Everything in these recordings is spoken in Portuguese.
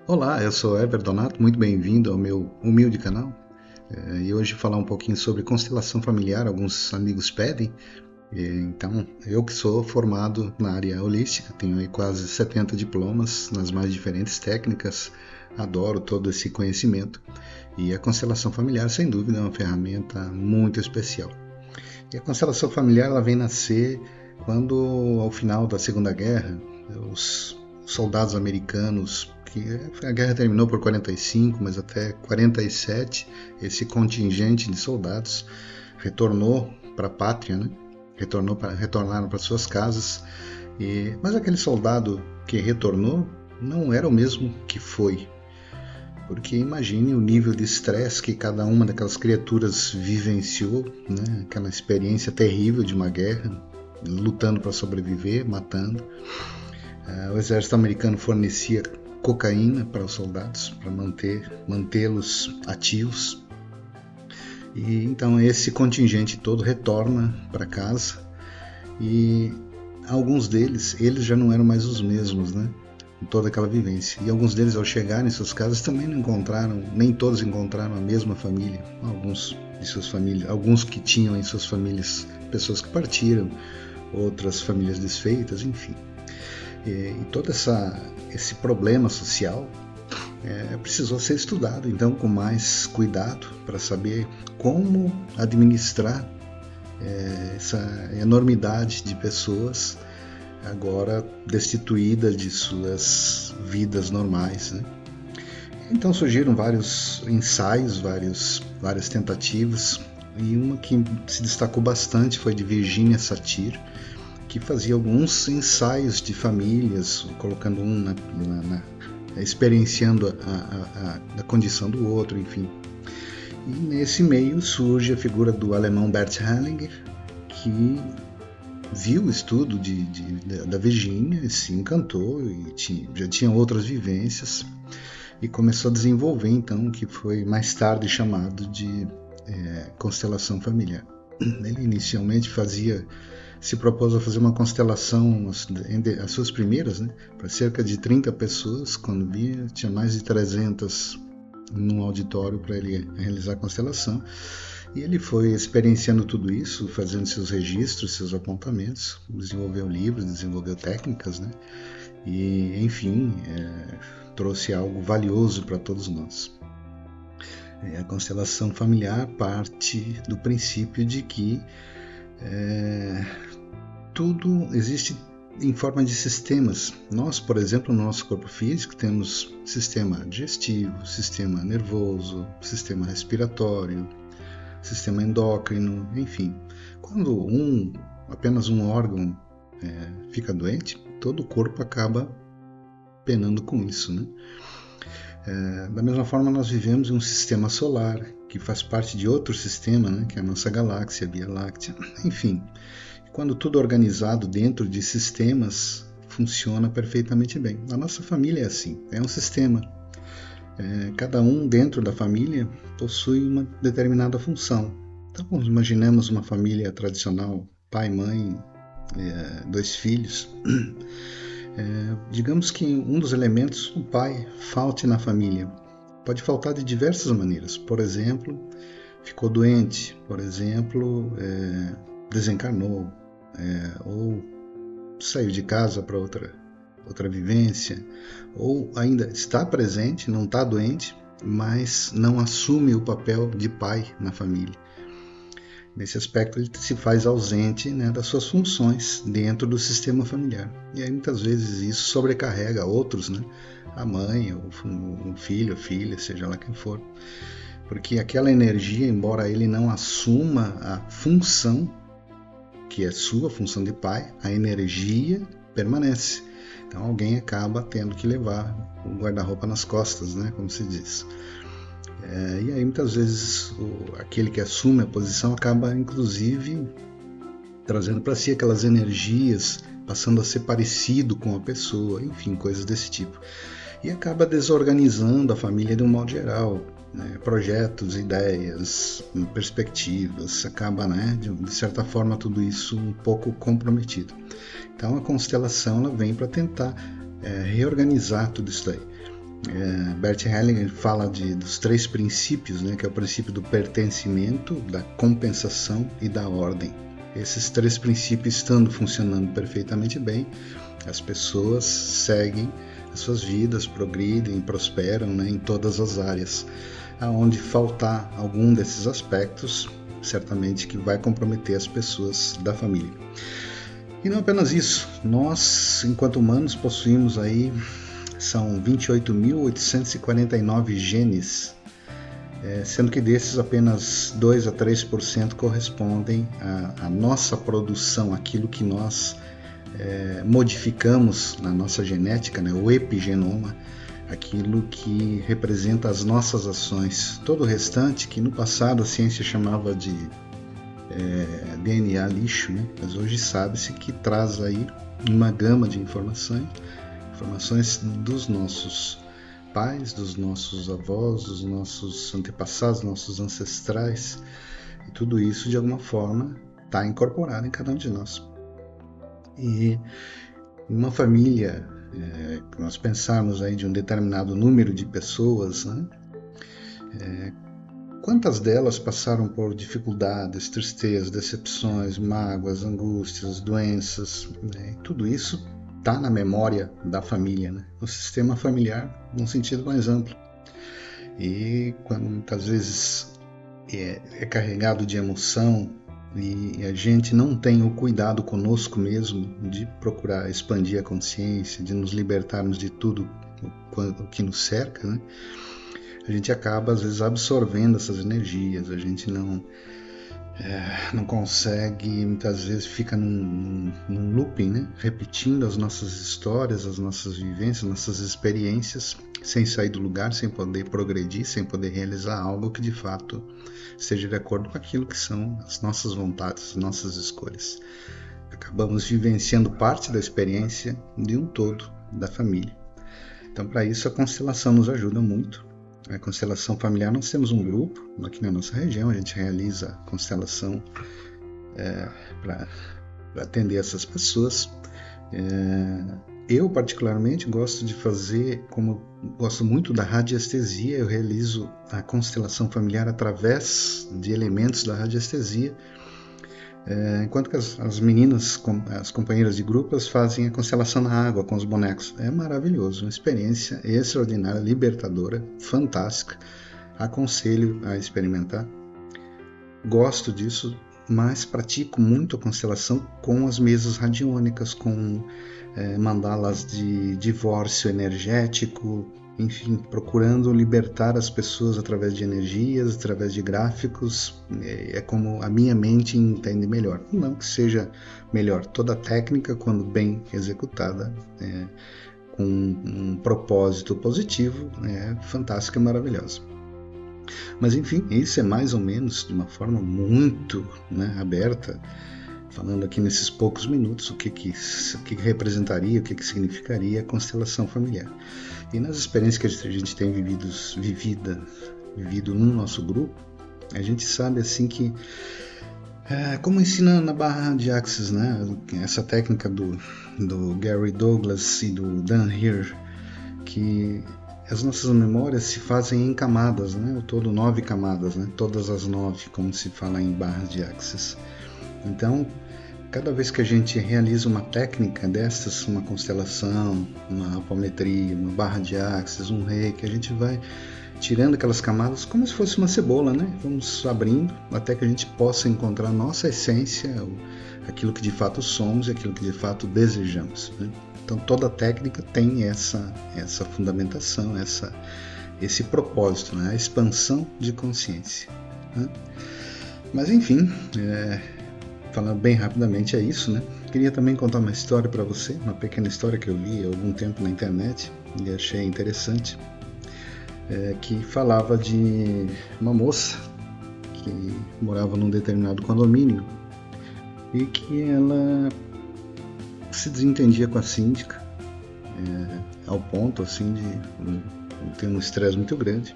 Olá, eu sou Ever Donato, muito bem-vindo ao meu humilde canal. E hoje falar um pouquinho sobre constelação familiar, alguns amigos pedem. Então, eu que sou formado na área holística, tenho aí quase 70 diplomas nas mais diferentes técnicas, adoro todo esse conhecimento. E a constelação familiar, sem dúvida, é uma ferramenta muito especial. E a constelação familiar ela vem nascer quando, ao final da Segunda Guerra, os soldados americanos, que a guerra terminou por 45, mas até 47, esse contingente de soldados retornou para a pátria, né? Retornaram para suas casas, mas aquele soldado que retornou não era o mesmo que foi. Porque imagine o nível de estresse que cada uma daquelas criaturas vivenciou, né? Aquela experiência terrível de uma guerra, lutando para sobreviver, matando. O exército americano fornecia cocaína para os soldados, para mantê-los ativos. E então esse contingente todo retorna para casa e alguns deles, eles já não eram mais os mesmos, né? Toda aquela vivência. E alguns deles, ao chegarem em suas casas, também não encontraram, nem todos encontraram a mesma família. Alguns de suas famílias, alguns que tinham em suas famílias pessoas que partiram, outras famílias desfeitas, enfim. E todo esse problema social precisou ser estudado, então, com mais cuidado, para saber como administrar essa enormidade de pessoas agora destituídas de suas vidas normais, né? Então surgiram vários ensaios, várias tentativas, e uma que se destacou bastante foi de Virginia Satir, que fazia alguns ensaios de famílias, colocando experienciando a condição do outro, enfim. E nesse meio surge a figura do alemão Bert Hellinger, que viu o estudo da Virginia e se encantou e já tinha outras vivências e começou a desenvolver então o que foi mais tarde chamado de constelação familiar. Ele inicialmente se propôs a fazer uma constelação, as suas primeiras, né, para cerca de 30 pessoas. Quando via, tinha mais de 300 num auditório para ele realizar a constelação. E ele foi experienciando tudo isso, fazendo seus registros, seus apontamentos, desenvolveu livros, desenvolveu técnicas, né? E, enfim, trouxe algo valioso para todos nós. A constelação familiar parte do princípio de que tudo existe em forma de sistemas. Nós, por exemplo, no nosso corpo físico, temos sistema digestivo, sistema nervoso, sistema respiratório, sistema endócrino, enfim. Quando apenas um órgão fica doente, todo o corpo acaba penando com isso, né? Da mesma forma, nós vivemos em um sistema solar, que faz parte de outro sistema, né, que é a nossa galáxia, a Via Láctea. Enfim, quando tudo é organizado dentro de sistemas, funciona perfeitamente bem. A nossa família é assim, é um sistema. Cada um dentro da família possui uma determinada função. Então, imaginemos uma família tradicional, pai, mãe, 2 filhos. Digamos que um dos elementos, o pai, falte na família. Pode faltar de diversas maneiras. Por exemplo, ficou doente. Por exemplo, desencarnou. Ou saiu de casa para outra vivência, ou ainda está presente, não está doente, mas não assume o papel de pai na família. Nesse aspecto, ele se faz ausente, né, das suas funções dentro do sistema familiar. E aí, muitas vezes, isso sobrecarrega outros, né? A mãe, o filho, a filha, seja lá quem for. Porque aquela energia, embora ele não assuma a função, que é sua função de pai, a energia permanece. Então alguém acaba tendo que levar o guarda-roupa nas costas, né, como se diz. E aí muitas vezes aquele que assume a posição acaba inclusive trazendo para si aquelas energias, passando a ser parecido com a pessoa, enfim, coisas desse tipo. E acaba desorganizando a família de um modo geral, né? Projetos, ideias, perspectivas, acaba, né, de certa forma, tudo isso um pouco comprometido. Então a constelação ela vem para tentar reorganizar tudo isso daí. Bert Hellinger fala dos 3 princípios, né, que é o princípio do pertencimento, da compensação e da ordem. Esses 3 princípios estando funcionando perfeitamente bem, as pessoas seguem as suas vidas, progridem, prosperam, né, em todas as áreas. Aonde faltar algum desses aspectos, certamente que vai comprometer as pessoas da família. E não apenas isso, nós, enquanto humanos, possuímos aí, são 28.849 genes, sendo que desses apenas 2 a 3% correspondem à nossa produção, aquilo que nós modificamos na nossa genética, né, o epigenoma, aquilo que representa as nossas ações. Todo o restante, que no passado a ciência chamava de DNA lixo, né? Mas hoje sabe-se que traz aí uma gama de informações dos nossos pais, dos nossos avós, dos nossos antepassados, dos nossos ancestrais, e tudo isso de alguma forma está incorporado em cada um de nós. E uma família, que nós pensarmos aí de um determinado número de pessoas, né? Quantas delas passaram por dificuldades, tristezas, decepções, mágoas, angústias, doenças, né? Tudo isso está na memória da família, né? No sistema familiar, num sentido mais amplo. E quando muitas vezes é carregado de emoção e a gente não tem o cuidado conosco mesmo de procurar expandir a consciência, de nos libertarmos de tudo o que nos cerca, né? A gente acaba às vezes absorvendo essas energias, a gente não consegue, muitas vezes fica num looping, né? Repetindo as nossas histórias, as nossas vivências, nossas experiências, sem sair do lugar, sem poder progredir, sem poder realizar algo que de fato esteja de acordo com aquilo que são as nossas vontades, as nossas escolhas. Acabamos vivenciando parte da experiência de um todo da família. Então, para isso, a constelação nos ajuda muito. A constelação familiar, nós temos um grupo aqui na nossa região, a gente realiza a constelação para atender essas pessoas. Eu particularmente gosto de fazer, como gosto muito da radiestesia, eu realizo a constelação familiar através de elementos da radiestesia, enquanto que as meninas, as companheiras de grupo, fazem a constelação na água com os bonecos. É maravilhoso, uma experiência extraordinária, libertadora, fantástica. Aconselho a experimentar. Gosto disso, mas pratico muito a constelação com as mesas radiônicas, com mandalas de divórcio energético, enfim, procurando libertar as pessoas através de energias, através de gráficos. É como a minha mente entende melhor. Não que seja melhor, toda técnica, quando bem executada, com um propósito positivo, é fantástica e maravilhosa. Mas enfim, isso é mais ou menos de uma forma muito, né, aberta, falando aqui nesses poucos minutos o que representaria, o que significaria a constelação familiar. E nas experiências que a gente tem vivido no nosso grupo, a gente sabe assim que, como ensina na barra de Axis, né, essa técnica do Gary Douglas e do Dan Heer, que as nossas memórias se fazem em camadas, né, ao todo 9 camadas, né, todas as 9, como se fala em barras de Axis. Então, cada vez que a gente realiza uma técnica dessas, uma constelação, uma apometria, uma barra de Axis, um reiki, a gente vai tirando aquelas camadas como se fosse uma cebola, né? Vamos abrindo até que a gente possa encontrar a nossa essência, aquilo que de fato somos e aquilo que de fato desejamos, né? Então toda técnica tem essa fundamentação, esse propósito, né? A expansão de consciência, né? Mas enfim, falando bem rapidamente é isso, né? Queria também contar uma história para você, uma pequena história que eu li há algum tempo na internet e achei interessante, que falava de uma moça que morava num determinado condomínio e que ela se desentendia com a síndica, ao ponto assim de ter um estresse muito grande.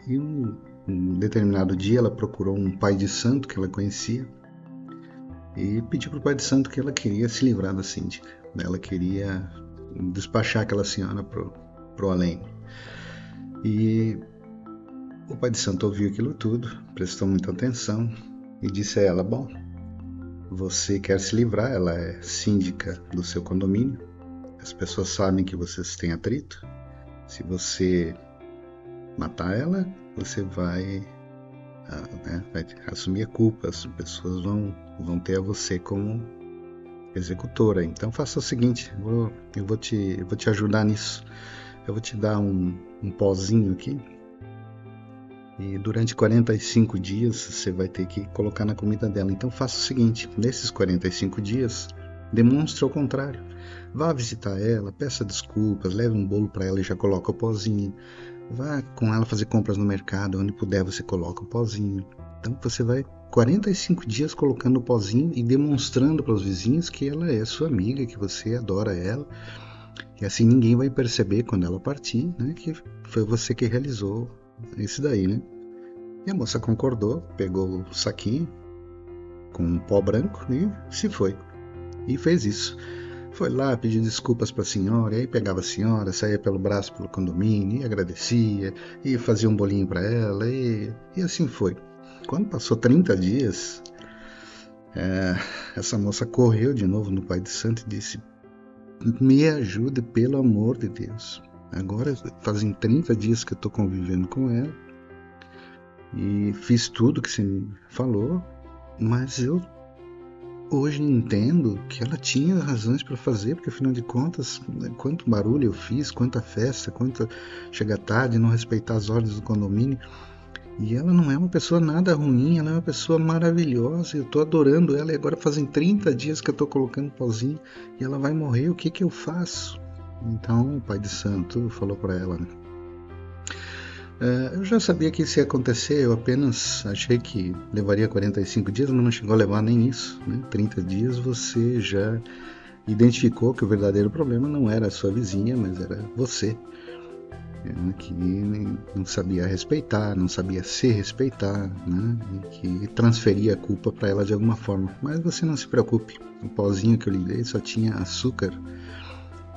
E um determinado dia ela procurou um pai de santo que ela conhecia e pediu para o pai de santo que ela queria se livrar da síndica. Ela queria despachar aquela senhora pro além. E o pai de santo ouviu aquilo tudo, prestou muita atenção e disse a ela: bom, você quer se livrar, ela é síndica do seu condomínio, as pessoas sabem que vocês têm atrito, se você matar ela, você vai assumir a culpa, as pessoas vão ter a você como executora. Então faça o seguinte, eu vou te ajudar nisso, eu vou te dar um pozinho aqui, e durante 45 dias você vai ter que colocar na comida dela. Então faça o seguinte, nesses 45 dias, demonstre ao contrário. Vá visitar ela, peça desculpas, leve um bolo para ela e já coloca o pozinho. Vá com ela fazer compras no mercado, onde puder você coloca o pozinho. Então você vai 45 dias colocando o pozinho e demonstrando para os vizinhos que ela é sua amiga, que você adora ela. E assim ninguém vai perceber quando ela partir, né, que foi você que realizou isso daí, né? E a moça concordou, pegou o saquinho com um pó branco e se foi. E fez isso. Foi lá, pediu desculpas para a senhora, e aí pegava a senhora, saía pelo braço pelo condomínio, e agradecia, e fazia um bolinho para ela, e assim foi. Quando passou 30 dias, essa moça correu de novo no pai de santo e disse: me ajude, pelo amor de Deus. Agora fazem 30 dias que eu estou convivendo com ela, e fiz tudo que você me falou, mas eu hoje entendo que ela tinha razões para fazer, porque afinal de contas, quanto barulho eu fiz, quanta festa, quanto chegar tarde, não respeitar as ordens do condomínio. E ela não é uma pessoa nada ruim, ela é uma pessoa maravilhosa, eu estou adorando ela, e agora fazem 30 dias que eu estou colocando pozinho e ela vai morrer, o que que eu faço? Então o pai de santo falou para ela: eu já sabia que isso ia acontecer, eu apenas achei que levaria 45 dias, mas não chegou a levar nem isso, né? 30 dias você já identificou que o verdadeiro problema não era a sua vizinha, mas era você, que não sabia respeitar, não sabia se respeitar, né? E que transferia a culpa para ela de alguma forma. Mas você não se preocupe, o pozinho que eu lhe dei só tinha açúcar,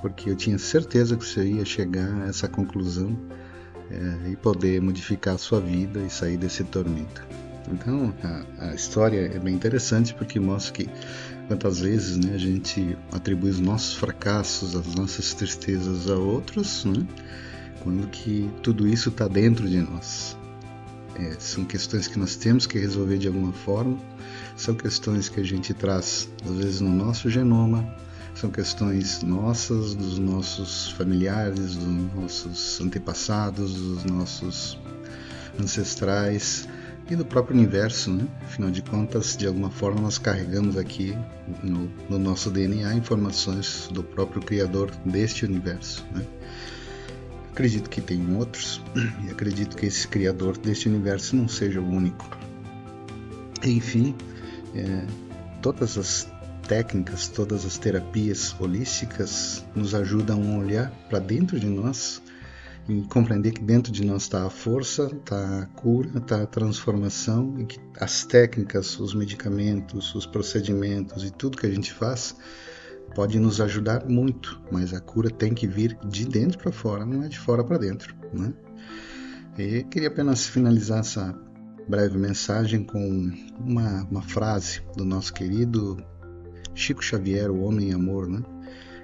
porque eu tinha certeza que você ia chegar a essa conclusão e poder modificar a sua vida e sair desse tormento. Então a história é bem interessante, porque mostra que quantas vezes, né, a gente atribui os nossos fracassos, as nossas tristezas a outros, né, quando que tudo isso está dentro de nós. São questões que nós temos que resolver de alguma forma, são questões que a gente traz às vezes no nosso genoma, são questões nossas, dos nossos familiares, dos nossos antepassados, dos nossos ancestrais e do próprio universo, né? Afinal de contas, de alguma forma nós carregamos aqui no nosso DNA informações do próprio Criador deste universo, né? Acredito que tem outros, e acredito que esse Criador deste universo não seja o único. Enfim, todas as técnicas, todas as terapias holísticas nos ajudam a olhar para dentro de nós e compreender que dentro de nós está a força, está a cura, está a transformação, e que as técnicas, os medicamentos, os procedimentos e tudo que a gente faz pode nos ajudar muito, mas a cura tem que vir de dentro para fora, não é de fora para dentro, né? E queria apenas finalizar essa breve mensagem com uma frase do nosso querido Chico Xavier, o Homem Amor, né?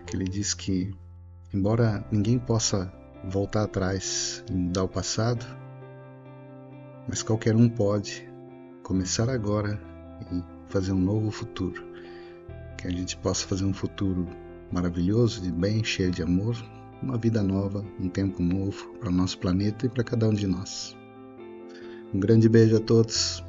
Que ele diz que, embora ninguém possa voltar atrás e mudar o passado, mas qualquer um pode começar agora e fazer um novo futuro. Que a gente possa fazer um futuro maravilhoso, de bem, cheio de amor, uma vida nova, um tempo novo para o nosso planeta e para cada um de nós. Um grande beijo a todos.